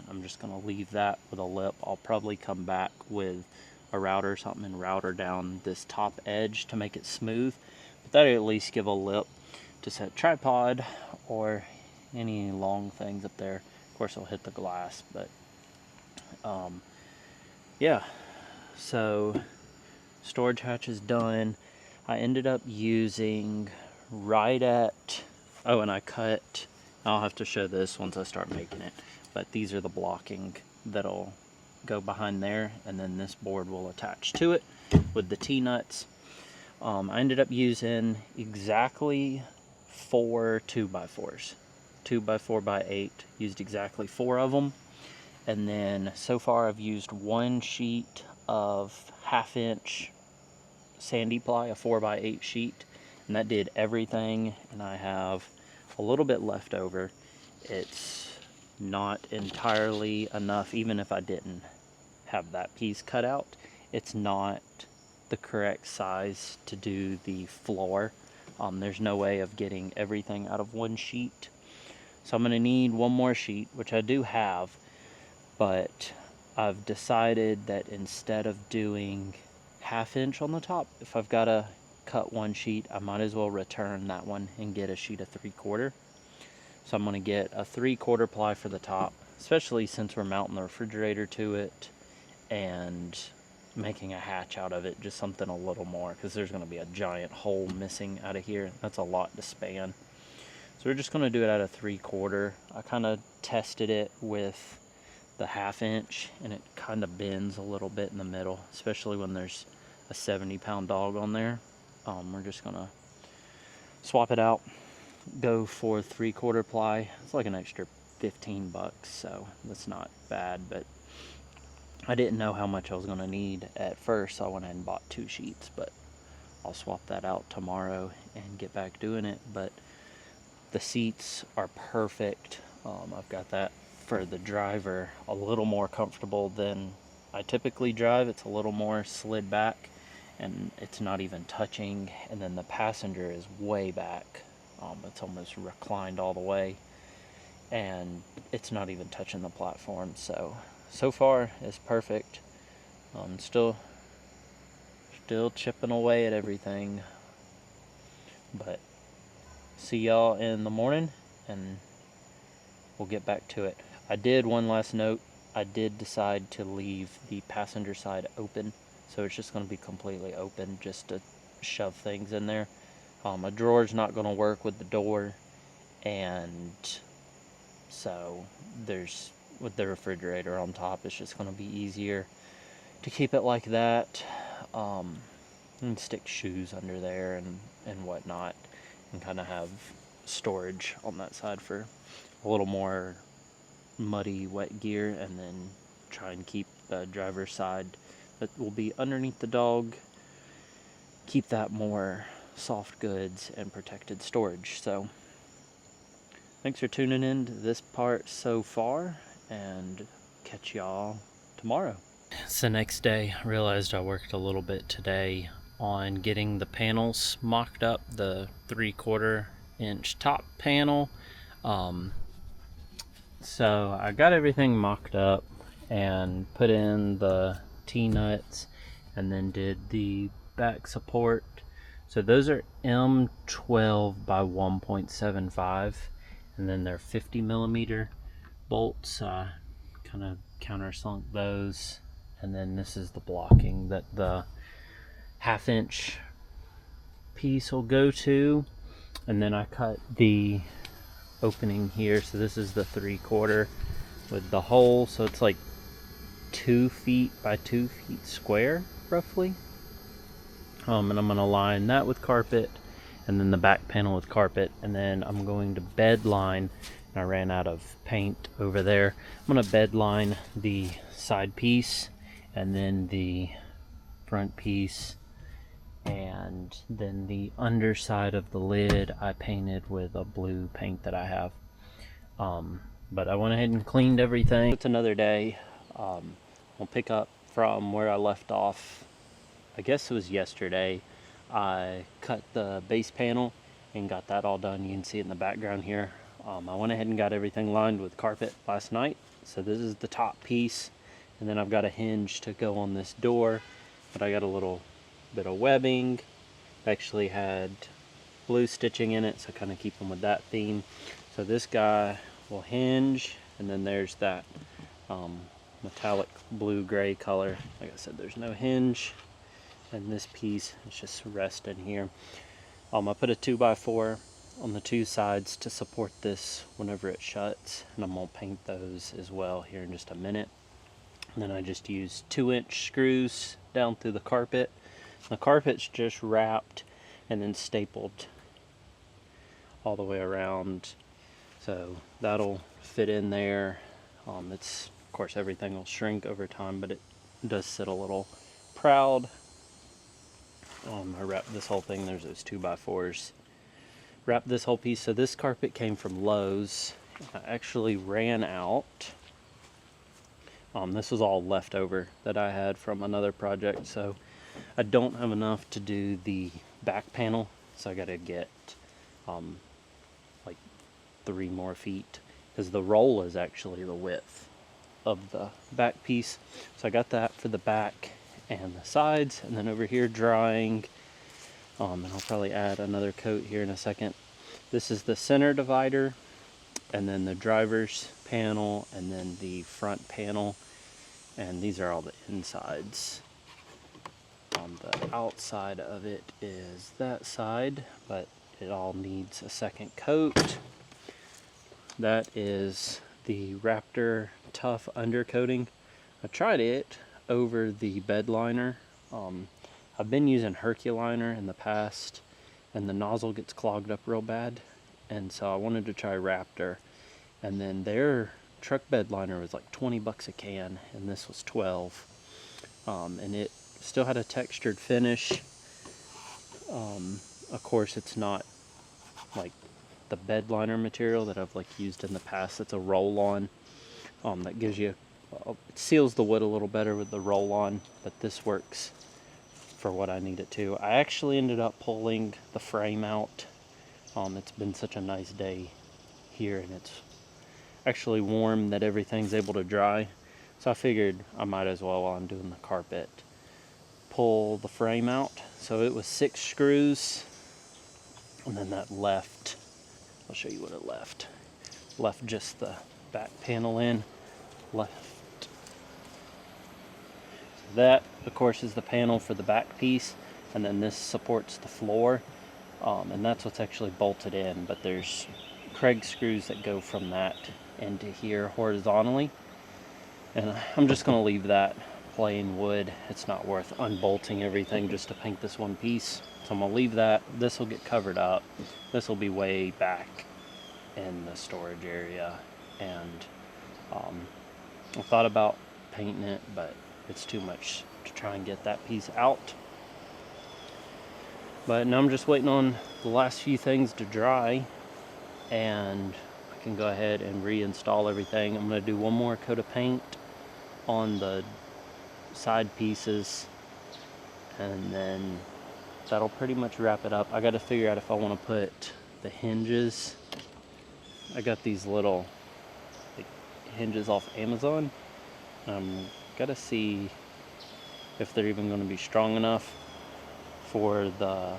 I'm just going to leave that with a lip. I'll probably come back with a router or something and router down this top edge to make it smooth, but that'll at least give a lip to set tripod or any long things up there. Of course it'll hit the glass, but yeah. So storage hatch is done. I ended up using right at, oh, and I cut, I'll have to show this once I start making it, but these are the blocking that'll go behind there, and then this board will attach to it with the T-nuts. I ended up using exactly 4 2x4s, 2x4x8, used exactly 4 of them. And then so far I've used 1 sheet of 1/2 inch Sandieply, a 4x8 sheet, and that did everything. And I have a little bit left over. It's not entirely enough, even if I didn't have that piece cut out. It's not the correct size to do the floor. There's no way of getting everything out of 1 sheet. So I'm going to need 1 more sheet, which I do have, but I've decided that instead of doing 1/2 inch on the top, if I've got to cut 1 sheet, I might as well return that one and get a sheet of 3/4. So I'm going to get a 3/4 ply for the top, especially since we're mounting the refrigerator to it and making a hatch out of it, just something a little more, because there's going to be a giant hole missing out of here. That's a lot to span. So we're just going to do it at a 3/4. I kind of tested it with the 1/2 inch, and it kind of bends a little bit in the middle, especially when there's a 70-pound dog on there. We're just going to swap it out, go for 3/4 ply. It's like an extra 15 bucks, so that's not bad, but I didn't know how much I was going to need at first, so I went ahead and bought 2 sheets, but I'll swap that out tomorrow and get back doing it. But the seats are perfect. I've got that for the driver a little more comfortable than I typically drive. It's a little more slid back, and it's not even touching. And then the passenger is way back. It's almost reclined all the way, and it's not even touching the platform. So far it's perfect. Still chipping away at everything, But see y'all in the morning, and we'll get back to it. I did, one last note, I did decide to leave the passenger side open, so it's just going to be completely open just to shove things in there. A drawer's not going to work with the door, and so there's, with the refrigerator on top, it's just going to be easier to keep it like that. And stick shoes under there and whatnot, and kind of have storage on that side for a little more muddy, wet gear, and then try and keep the driver's side that will be underneath the dog, keep that more soft goods and protected storage. So thanks for tuning in to this part so far, and catch y'all tomorrow. It's the next day. I realized I worked a little bit today on getting the panels mocked up, the 3/4 inch top panel. So I got everything mocked up and put in the T-nuts, and then did the back support. So those are M12 by 1.75, and then they're 50mm bolts. Kind of countersunk those, and then this is the blocking that the 1/2 inch piece will go to, and then I cut the opening here. So this is the 3/4 with the hole, so it's like 2 feet by 2 feet square roughly. And I'm going to line that with carpet, and then the back panel with carpet, and then I'm going to bed line. I ran out of paint over there. I'm going to bed line the side piece, and then the front piece, and then the underside of the lid I painted with a blue paint that I have. But I went ahead and cleaned everything. It's another day. We'll pick up from where I left off. I guess it was yesterday. I cut the base panel and got that all done. You can see it in the background here. I went ahead and got everything lined with carpet last night. So this is the top piece, and then I've got a hinge to go on this door, but I got a little bit of webbing. Actually had blue stitching in it, so kind of keep them with that theme. So this guy will hinge, and then there's that metallic blue gray color. Like I said, there's no hinge, and this piece is just resting here. I put a 2x4 on the two sides to support this whenever it shuts, and I'm gonna paint those as well here in just a minute. And then I just used 2-inch screws down through the carpet. The carpet's just wrapped and then stapled all the way around, so that'll fit in there. It's, of course, everything will shrink over time, but it does sit a little proud. I wrapped this whole thing. There's those 2x4s. Wrapped this whole piece. So this carpet came from Lowe's. I actually ran out. This was all leftover that I had from another project, so I don't have enough to do the back panel, so I gotta get like 3 more feet, because the roll is actually the width of the back piece. So I got that for the back and the sides, and then over here drying, and I'll probably add another coat here in a second. This is the center divider, and then the driver's panel, and then the front panel, and these are all the insides. On the outside of it is that side, but it all needs a second coat. That is the Raptor Tough Undercoating. I tried it over the bed liner. I've been using Herculiner in the past, and the nozzle gets clogged up real bad, and so I wanted to try Raptor. And then their truck bed liner was like 20 bucks a can, and this was 12. And it still had a textured finish. Of course, it's not like the bed liner material that I've like used in the past. It's a roll-on that gives you, it seals the wood a little better with the roll-on, but this works for what I need it to. I actually ended up pulling the frame out. It's been such a nice day here, and it's actually warm that everything's able to dry, so I figured I might as well, while I'm doing the carpet, pull the frame out. So it was 6 screws, And then that left, I'll show you what it left. Left just the back panel in, left. So that, of course, is the panel for the back piece, and then this supports the floor, and that's what's actually bolted in, but there's Kreg screws that go from that into here horizontally, and I'm just going to leave that plain wood. It's not worth unbolting everything just to paint this one piece, so I'm going to leave that. This will get covered up. This will be way back in the storage area, and I thought about painting it, but it's too much to try and get that piece out. But now I'm just waiting on the last few things to dry, and I can go ahead and reinstall everything. I'm going to do one more coat of paint on the side pieces, and then that'll pretty much wrap it up. I got to figure out if I want to put the hinges. I got these little hinges off Amazon. Gotta see if they're even going to be strong enough for the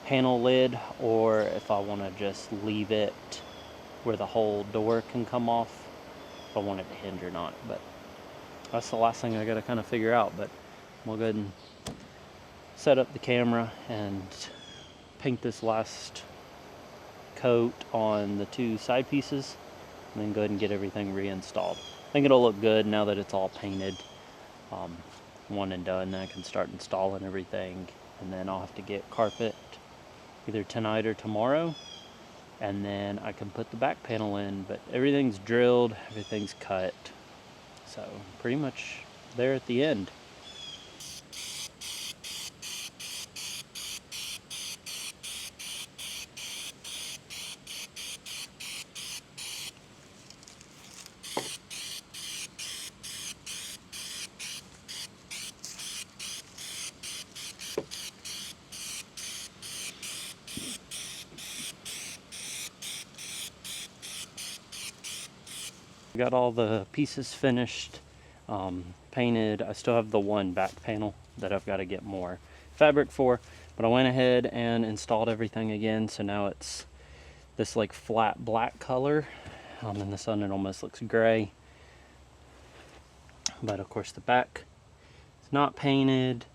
panel lid, or if I want to just leave it where the whole door can come off, if I want it to hinge or not. But that's the last thing I gotta kind of figure out. But we'll go ahead and set up the camera and paint this last coat on the two side pieces, and then go ahead and get everything reinstalled. I think it'll look good now that it's all painted. One and done, then I can start installing everything, and then I'll have to get carpet either tonight or tomorrow, and then I can put the back panel in. But everything's drilled, everything's cut, so pretty much there at the end. Got all the pieces finished, painted. I still have the one back panel that I've got to get more fabric for, but I went ahead and installed everything again, so now it's this like flat black color. In the sun it almost looks gray, but of course the back is not painted.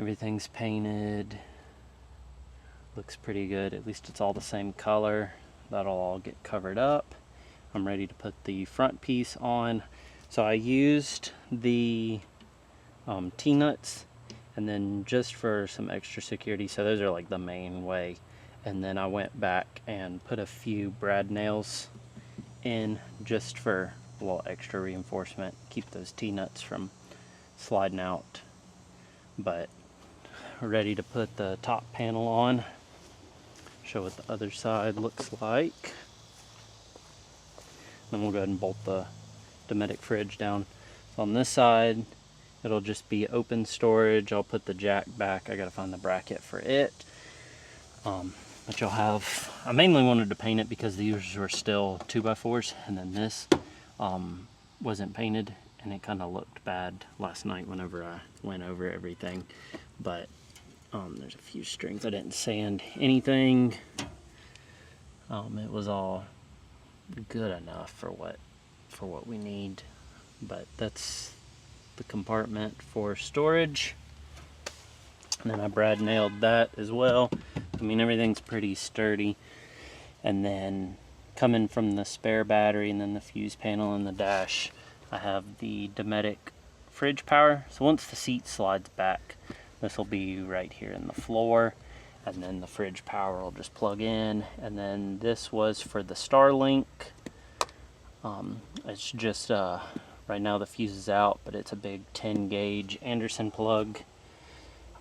Everything's painted. Looks pretty good. At least it's all the same color. That'll all get covered up. I'm ready to put the front piece on. So I used the T-nuts, and then just for some extra security, so those are like the main way, and then I went back and put a few brad nails in just for a little extra reinforcement, keep those T-nuts from sliding out. But ready to put the top panel on. Show what the other side looks like. Then we'll go ahead and bolt the Dometic fridge down. So on this side, it'll just be open storage. I'll put the jack back. I gotta find the bracket for it. But you'll have, I mainly wanted to paint it because these were still 2x4s, and then this wasn't painted, and it kind of looked bad last night whenever I went over everything. But there's a few strings. I didn't sand anything. It was all good enough for what we need. But that's the compartment for storage. And then I brad nailed that as well. I mean, everything's pretty sturdy. And then coming from the spare battery and then the fuse panel and the dash, I have the Dometic fridge power. So once the seat slides back, this will be right here in the floor, and then the fridge power will just plug in. And then this was for the Starlink. It's just right now the fuse is out, but it's a big 10 gauge Anderson plug.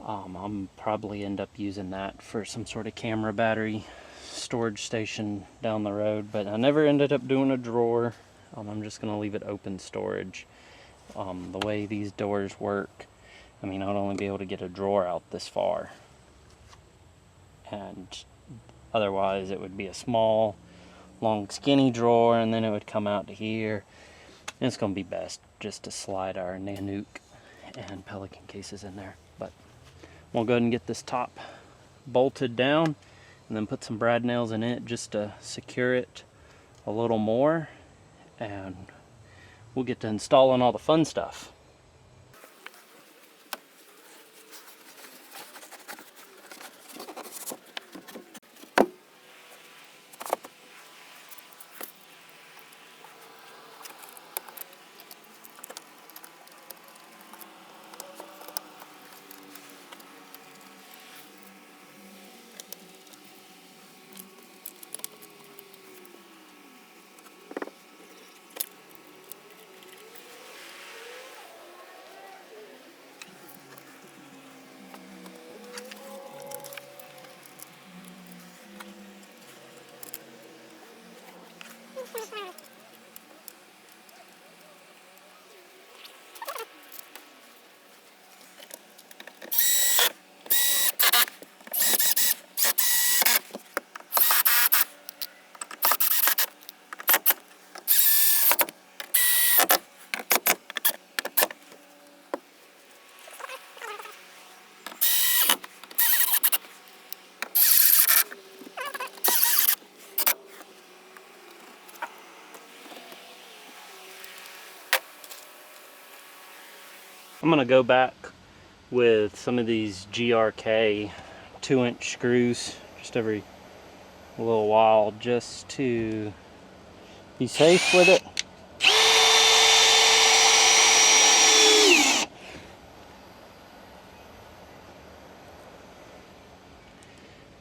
I'm probably end up using that for some sort of camera battery storage station down the road, but I never ended up doing a drawer. I'm just gonna leave it open storage. The way these doors work, I mean, I'd only be able to get a drawer out this far, and otherwise it would be a small, long, skinny drawer, and then it would come out to here. And it's gonna be best just to slide our Nanook and Pelican cases in there. But we'll go ahead and get this top bolted down, and then put some brad nails in it just to secure it a little more, and we'll get to installing all the fun stuff. I'm gonna go back with some of these GRK 2-inch screws just every little while, just to be safe with it.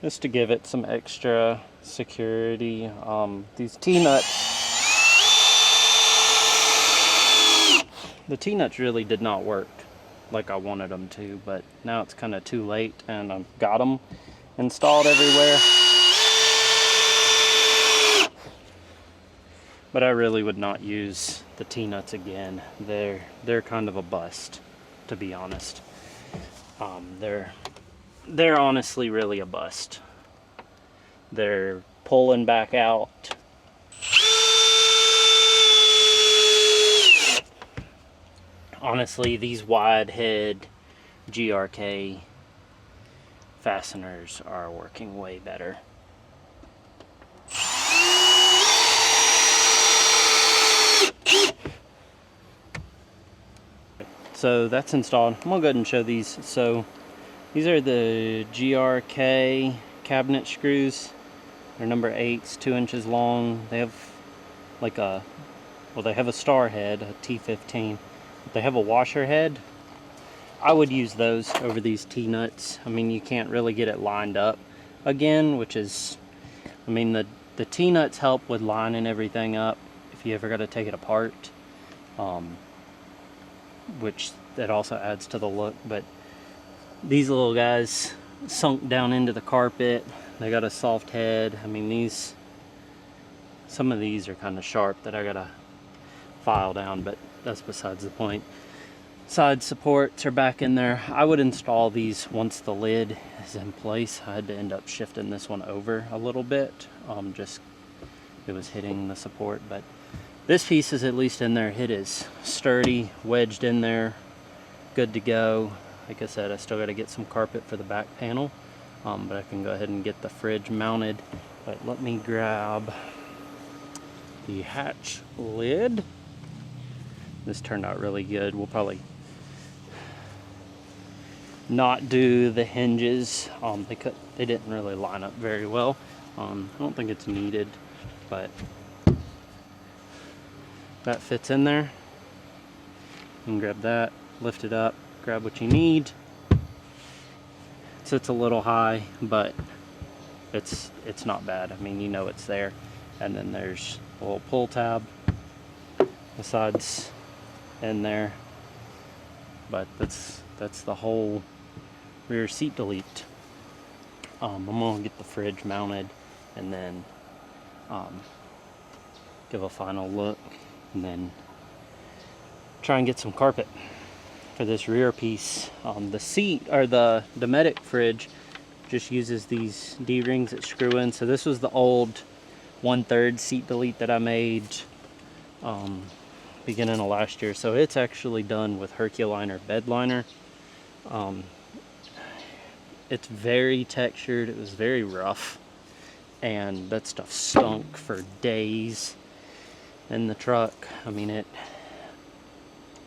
Just to give it some extra security. These T-nuts, the T-nuts really did not work like I wanted them to, but now it's kind of too late, and I've got them installed everywhere. But I really would not use the T-nuts again. They're kind of a bust, to be honest. They're honestly really a bust. They're pulling back out. Honestly, these wide head GRK fasteners are working way better. So that's installed. I'm gonna go ahead and show these. So these are the GRK Cabinet Screws. They're number 8s, 2 inches long. They have like a, well, they have a star head, a T15. They have a washer head. I would use those over these T-nuts. I mean, you can't really get it lined up again, which is, I mean, the T-nuts help with lining everything up if you ever got to take it apart, which that also adds to the look. But these little guys sunk down into the carpet. They got a soft head. I mean, some of these are kind of sharp that I gotta file down, but that's besides the point. Side supports are back in there. I would install these once the lid is in place. I had to end up shifting this one over a little bit. Just it was hitting the support, but this piece is at least in there. It is sturdy, wedged in there, good to go. Like I said, I still got to get some carpet for the back panel, but I can go ahead and get the fridge mounted. But let me grab the hatch lid. This turned out really good. We'll probably not do the hinges. They didn't really line up very well. I don't think it's needed, but that fits in there. You can grab that, lift it up, grab what you need. Sits a little high, but it's not bad. I mean, you know it's there. And then there's a little pull tab. The sides in there, but that's the whole rear seat delete. I'm gonna get the fridge mounted and then give a final look, and then try and get some carpet for this rear piece. The seat, or the Dometic fridge, just uses these D-rings that screw in. So this was the old 1/3 seat delete that I made beginning of last year. So it's actually done with Herculiner bed liner. it's very textured. It was very rough, and that stuff stunk for days in the truck. I mean, it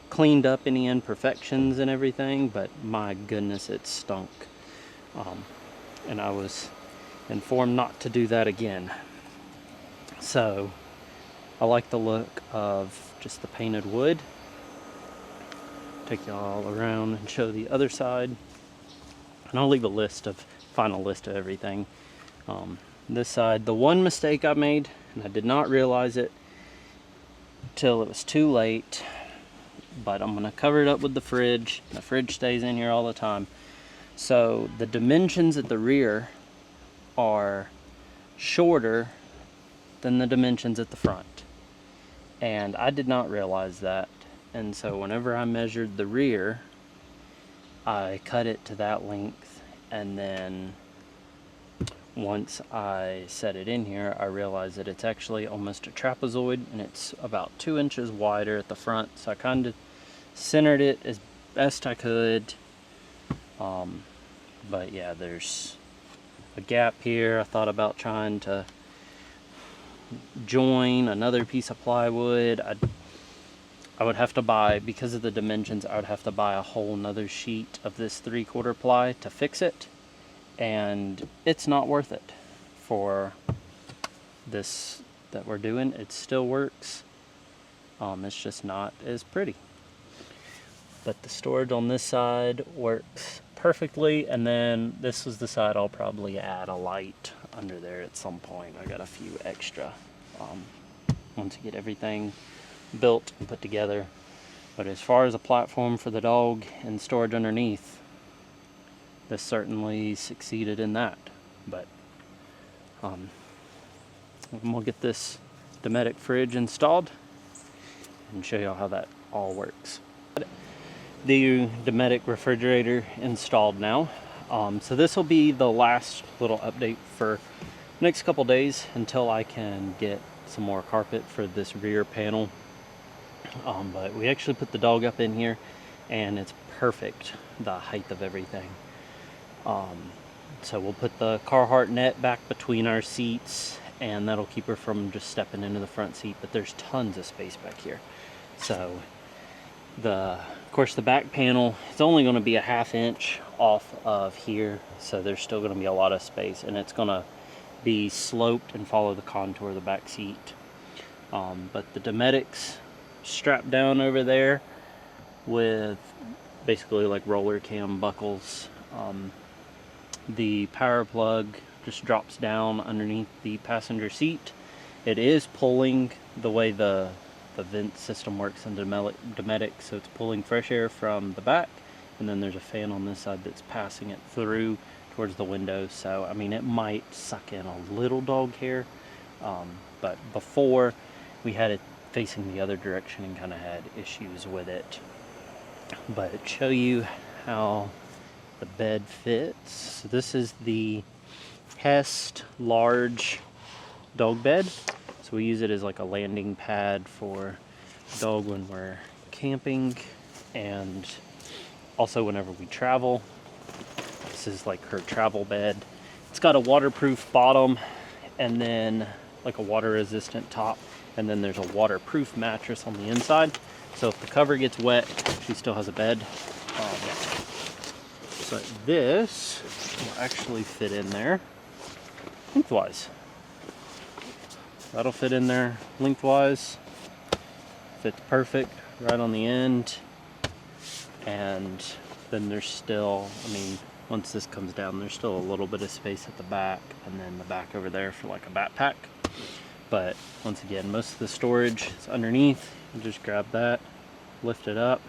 cleaned up any imperfections and everything, but my goodness, it stunk. And I was informed not to do that again. So I like the look of just the painted wood. Take y'all around and show the other side, and I'll leave a final list of everything. This side, the one mistake I made, and I did not realize it till it was too late, but I'm gonna cover it up with the fridge. The fridge stays in here all the time. So the dimensions at the rear are shorter than the dimensions at the front, and I did not realize that. And so whenever I measured the rear, I cut it to that length, and then once I set it in here, I realized that it's actually almost a trapezoid, and it's about 2 inches wider at the front. So I kind of centered it as best I could. But yeah, there's a gap here. I thought about trying to join another piece of plywood. I would have to buy, because of the dimensions, I would have to buy a whole nother sheet of this 3/4 ply to fix it, and it's not worth it for this that we're doing. It still works. It's just not as pretty. But the storage on this side works perfectly, and then this is the side I'll probably add a light under there at some point. I got a few extra once you get everything built and put together. But as far as a platform for the dog and storage underneath, this certainly succeeded in that. But we'll get this Dometic fridge installed and show you how that all works. The Dometic refrigerator installed now. So this will be the last little update for the next couple days until I can get some more carpet for this rear panel. But we actually put the dog up in here, and it's perfect, the height of everything. So we'll put the Carhartt net back between our seats, and that'll keep her from just stepping into the front seat, but there's tons of space back here. So of course the back panel is only going to be a 1/2 inch off of here, so there's still going to be a lot of space, and it's going to be sloped and follow the contour of the back seat. But the Dometics strapped down over there with basically like roller cam buckles. The power plug just drops down underneath the passenger seat. It is pulling the way the vent system works in Dometic, so it's pulling fresh air from the back, and then there's a fan on this side that's passing it through towards the window. So I mean, it might suck in a little dog hair, but before we had it facing the other direction and kind of had issues with it. But show you how the bed fits. So this is the Hest large dog bed. So we use it as like a landing pad for the dog when we're camping, and also whenever we travel. This is like her travel bed. It's got a waterproof bottom, and then like a water resistant top, and then there's a waterproof mattress on the inside. So if the cover gets wet, she still has a bed. But this will actually fit in there lengthwise. That'll fit in there lengthwise. Fits perfect right on the end. And then there's still, I mean, once this comes down, there's still a little bit of space at the back, and then the back over there for like a backpack. But once again, most of the storage is underneath. You just grab that, lift it up,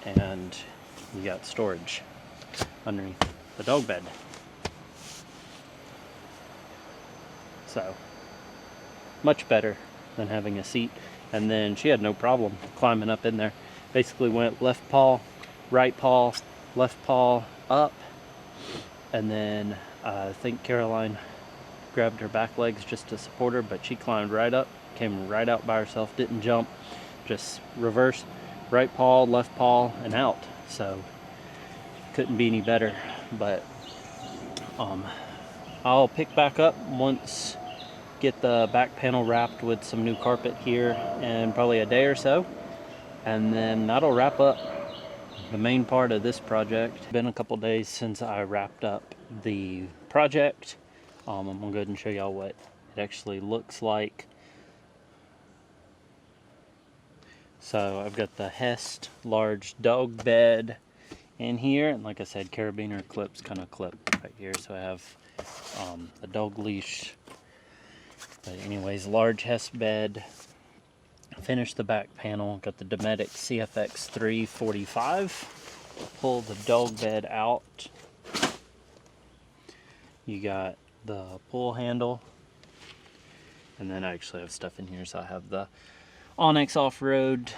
and you got storage underneath the dog bed. So much better than having a seat. And then she had no problem climbing up in there. Basically went left paw, right paw, left paw up, and then I think Caroline grabbed her back legs just to support her, but she climbed right up, came right out by herself, didn't jump, just reverse, right paw, left paw, and out. So couldn't be any better. But I'll pick back up once get the back panel wrapped with some new carpet here in probably a day or so, and then that'll wrap up the main part of this project. It's been a couple days since I wrapped up the project. I'm gonna go ahead and show y'all what it actually looks like. So I've got the Hest large dog bed in here, and like I said, carabiner clips kind of clip right here. So I have the dog leash. But anyways, large Hest bed. Finished the back panel. Got the Dometic CFX3 45. Pull the dog bed out. You got the pull handle. And then I actually have stuff in here. So I have the Onyx Offroad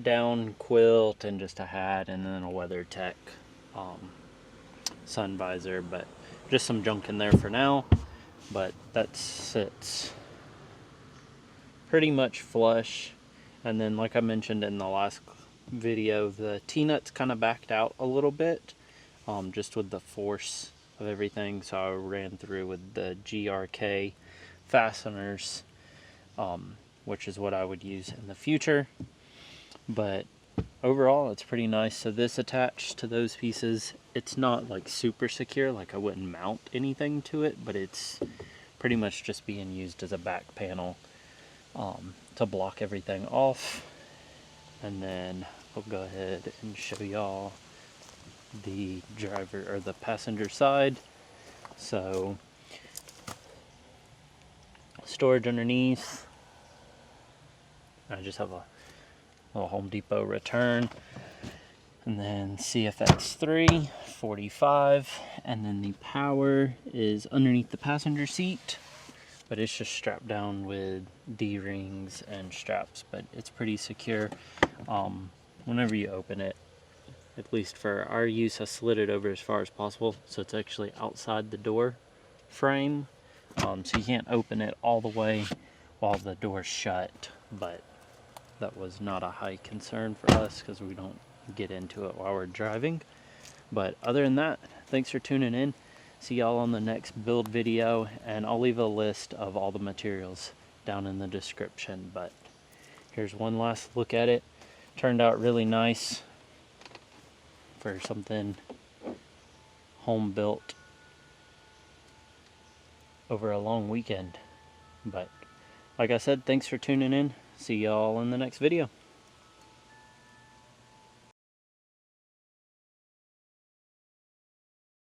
down quilt and just a hat, and then a WeatherTech sun visor. But just some junk in there for now. But that sits pretty much flush. And then, like I mentioned in the last video, the T-nuts kind of backed out a little bit, just with the force of everything. So I ran through with the GRK fasteners, which is what I would use in the future. But overall, it's pretty nice. So this attached to those pieces, it's not like super secure, like I wouldn't mount anything to it, but it's pretty much just being used as a back panel to block everything off. And then I'll go ahead and show y'all the driver or the passenger side. So storage underneath. I just have a little Home Depot return, and then CFX3 45, and then the power is underneath the passenger seat, but it's just strapped down with D-rings and straps, but it's pretty secure. Whenever you open it, at least for our use, I slid it over as far as possible, so it's actually outside the door frame, so you can't open it all the way while the door's shut. But that was not a high concern for us because we don't get into it while we're driving. But other than that, thanks for tuning in. See y'all on the next build video, and I'll leave a list of all the materials down in the description. But here's one last look at it. Turned out really nice for something home built over a long weekend. But like I said, thanks for tuning in. See y'all in the next video.